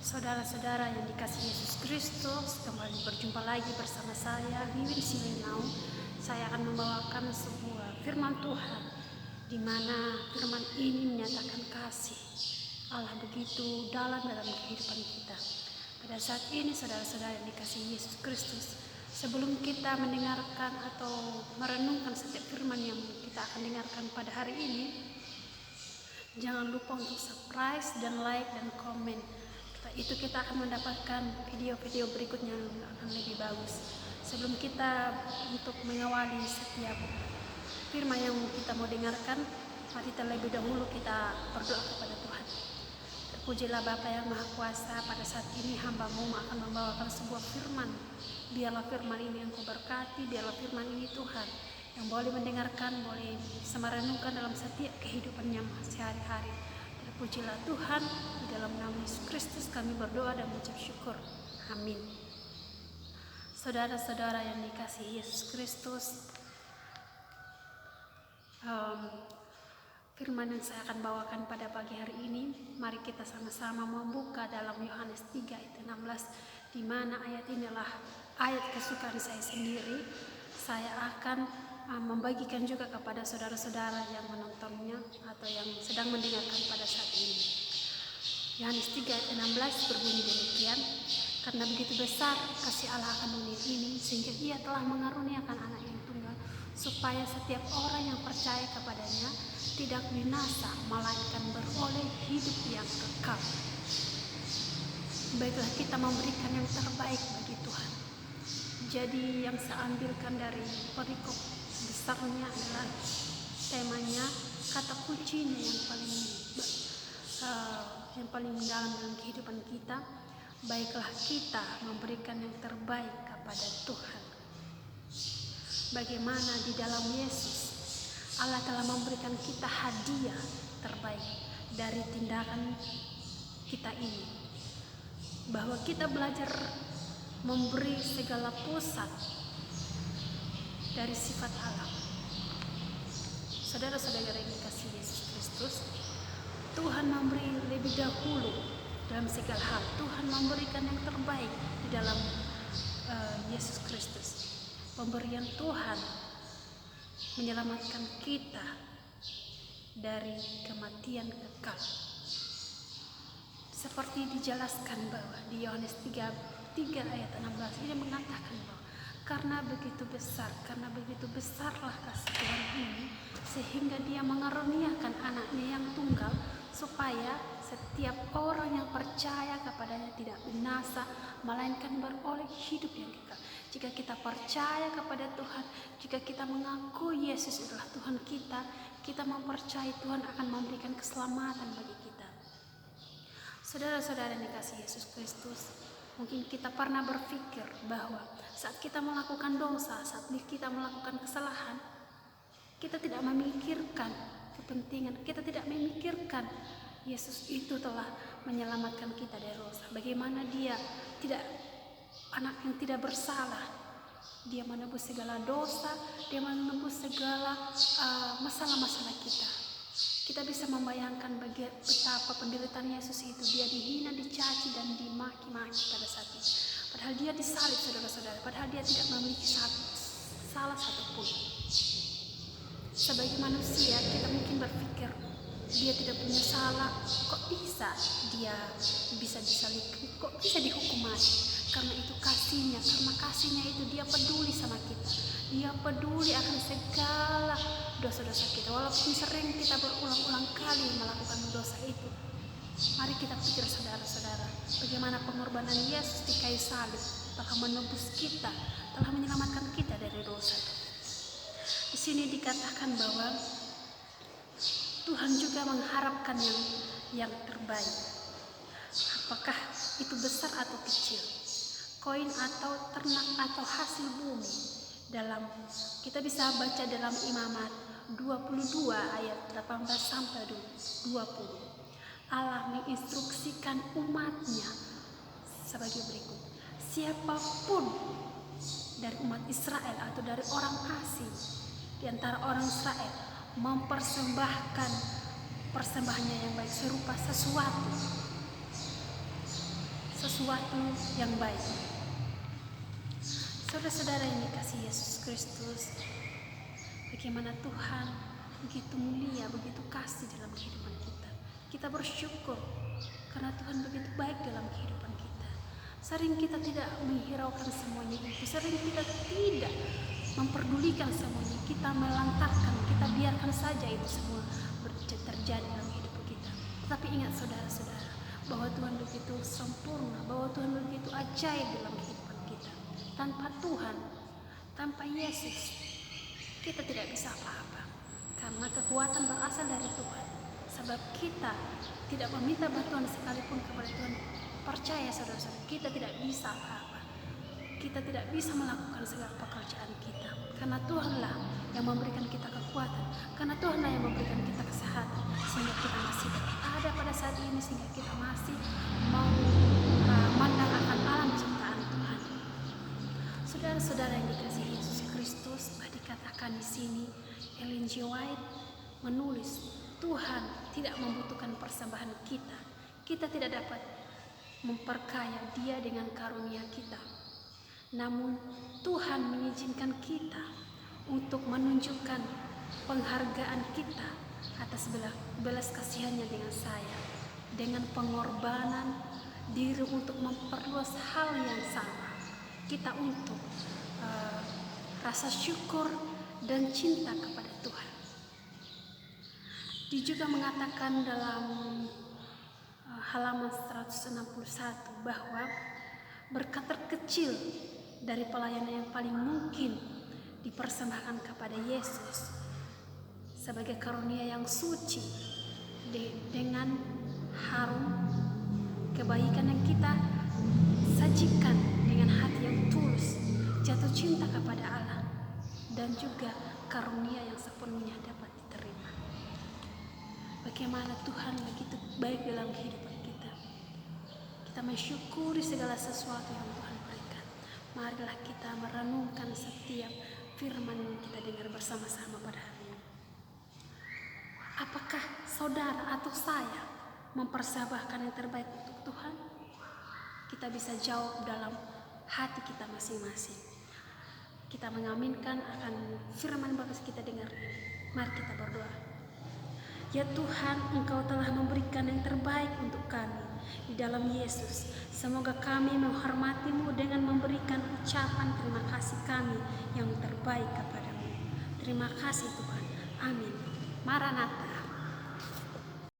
Saudara-saudara yang dikasihi Yesus Kristus, kembali berjumpa lagi bersama saya, Wiwin Silinau. Saya akan membawakan sebuah firman Tuhan, di mana firman ini menyatakan kasih Allah begitu dalam kehidupan kita. Pada saat ini, saudara-saudara yang dikasihi Yesus Kristus, sebelum kita mendengarkan atau merenungkan setiap firman yang kita akan dengarkan pada hari ini, jangan lupa untuk subscribe dan like dan komen. Setelah itu kita akan mendapatkan video-video berikutnya yang akan lebih bagus. Sebelum kita untuk mengawali setiap firman yang kita mau dengarkan, mari terlebih dahulu kita berdoa kepada Tuhan. Terpujilah Bapa yang Maha Kuasa, pada saat ini hamba-Mu akan membawakan sebuah firman. Biarlah firman ini yang Kau berkati, biarlah firman ini Tuhan yang boleh mendengarkan, boleh bisa merenungkan dalam setiap kehidupannya sehari-hari. Terpujilah Tuhan, di dalam nama Yesus Kristus kami berdoa dan mengucap syukur. Amin. Saudara-saudara yang dikasihi Yesus Kristus, firman yang saya akan bawakan pada pagi hari ini, mari kita sama-sama membuka dalam Yohanes 3 ayat 16, di mana ayat inilah ayat kesukaan saya sendiri. Saya akan membagikan juga kepada saudara-saudara yang menontonnya atau yang sedang mendengarkan pada saat ini. Yohanes 3 ayat 16 berbunyi demikian, karena begitu besar kasih Allah akan dunia ini, sehingga Ia telah mengaruniakan anak yang tunggal, supaya setiap orang yang percaya kepadanya tidak binasa, melainkan beroleh hidup yang kekal. Baiklah, kita memberikan yang terbaik bagi Tuhan. Jadi yang saya ambilkan dari perikop besarnya adalah temanya, kata kuncinya yang paling mendalam dalam kehidupan kita. Baiklah, kita memberikan yang terbaik kepada Tuhan. Bagaimana di dalam Yesus Allah telah memberikan kita hadiah terbaik dari tindakan kita ini, bahwa kita belajar memberi segala pusat dari sifat Allah. Saudara-saudara yang dikasihi Yesus Kristus, Tuhan memberi lebih dahulu dalam segala hal. Tuhan memberikan yang terbaik di dalam Yesus Kristus. Pemberian Tuhan menyelamatkan kita dari kematian kekal. Seperti dijelaskan bahwa di Yohanes 3 ayat 16 ini mengatakan bahwa karena begitu besarlah kasih Tuhan ini, sehingga Dia mengaruniakan anaknya yang tunggal, supaya setiap orang yang percaya kepadanya tidak binasa, melainkan beroleh hidup yang kekal. Jika kita percaya kepada Tuhan, jika kita mengaku Yesus adalah Tuhan kita mempercayai Tuhan akan memberikan keselamatan bagi kita. Saudara-saudara yang dikasihi Yesus Kristus, mungkin kita pernah berpikir bahwa saat kita melakukan dosa, saat kita melakukan kesalahan, kita tidak memikirkan kepentingan, kita tidak memikirkan Yesus itu telah menyelamatkan kita dari dosa. Bagaimana Dia tidak, anak yang tidak bersalah, Dia menebus segala dosa, Dia menebus segala masalah-masalah kita. Kita bisa membayangkan betapa penderitaan Yesus itu. Dia dihina, dicaci, dan dimaki-maki pada saat itu. Padahal Dia disalib, saudara-saudara. Padahal Dia tidak memiliki salah satupun. Sebagai manusia, kita mungkin berpikir Dia tidak punya salah. Kok bisa Dia bisa disalib? Kok bisa dihukum mati? Karena itu kasihnya. Karena kasihnya itu Dia peduli sama kita. Dia peduli akan segala dosa-dosa kita. Walaupun sering kita berulang-ulang kali melakukan dosa itu, mari kita pikir, saudara-saudara, bagaimana pengorbanan Yesus di kayu salib telah menebus kita, telah menyelamatkan kita dari dosa. Di sini dikatakan bahwa Tuhan juga mengharapkan yang terbaik. Apakah itu besar atau kecil, koin atau ternak atau hasil bumi. Dalam kita bisa baca dalam Imamat 22 ayat 18 sampai 20. Allah menginstruksikan umatnya sebagai berikut. Siapapun dari umat Israel atau dari orang asing di antara orang Israel mempersembahkan persembahannya yang baik serupa sesuatu sesuatu yang baik. Saudara-saudara yang dikasihi Yesus Kristus, bagaimana Tuhan begitu mulia, begitu kasih dalam kehidupan kita. Kita bersyukur karena Tuhan begitu baik dalam kehidupan kita. Sering kita tidak menghiraukan semuanya itu, sering kita tidak memperdulikan semuanya, kita melantarkan, kita biarkan saja itu semua terjadi dalam hidup kita. Tapi ingat saudara-saudara, bahwa Tuhan begitu sempurna, bahwa Tuhan begitu ajaib dalam kehidupan kita. Tanpa Tuhan, tanpa Yesus, kita tidak bisa apa-apa. Karena kekuatan berasal dari Tuhan. Sebab kita tidak meminta bantuan sekalipun kepada Tuhan. Percaya saudara-saudara, kita tidak bisa apa-apa. Kita tidak bisa melakukan segala pekerjaan kita. Karena Tuhanlah yang memberikan kita kekuatan. Karena Tuhanlah yang memberikan kita kesehatan. Sehingga kita masih ada pada saat ini. Sehingga kita masih mau memandang akan alam ciptaan Tuhan. Saudara-saudara yang dikasihi Yesus Kristus, dikatakan di sini Ellen G. White menulis, Tuhan tidak membutuhkan persembahan kita. Kita tidak dapat memperkaya Dia dengan karunia kita. Namun Tuhan mengizinkan kita untuk menunjukkan penghargaan kita atas belas kasihannya dengan saya, dengan pengorbanan diri untuk memperluas hal yang sama. Kita untuk rasa syukur dan cinta kepada Tuhan. Dia juga mengatakan dalam halaman 161 bahwa berkat terkecil dari pelayanan yang paling mungkin dipersembahkan kepada Yesus sebagai karunia yang suci dengan harum kebaikan yang kita sajikan dengan hati yang tulus, jatuh cinta kepada Allah, dan juga karunia yang sepenuhnya dapat diterima. Bagaimana Tuhan begitu baik dalam kehidupan kita. Kita mensyukuri segala sesuatu yang Tuhan berikan. Marilah kita merenungkan setiap firman yang kita dengar bersama-sama pada hari ini. Apakah saudara atau saya mempersembahkan yang terbaik untuk Tuhan? Kita bisa jawab dalam hati kita masing-masing. Kita mengaminkan akan firman bagus kita dengar ini. Mari kita berdoa. Ya Tuhan, Engkau telah memberikan yang terbaik untuk kami di dalam Yesus. Semoga kami menghormati-Mu dengan memberikan ucapan terima kasih kami yang terbaik kepadamu. Terima kasih Tuhan. Amin. Maranatha.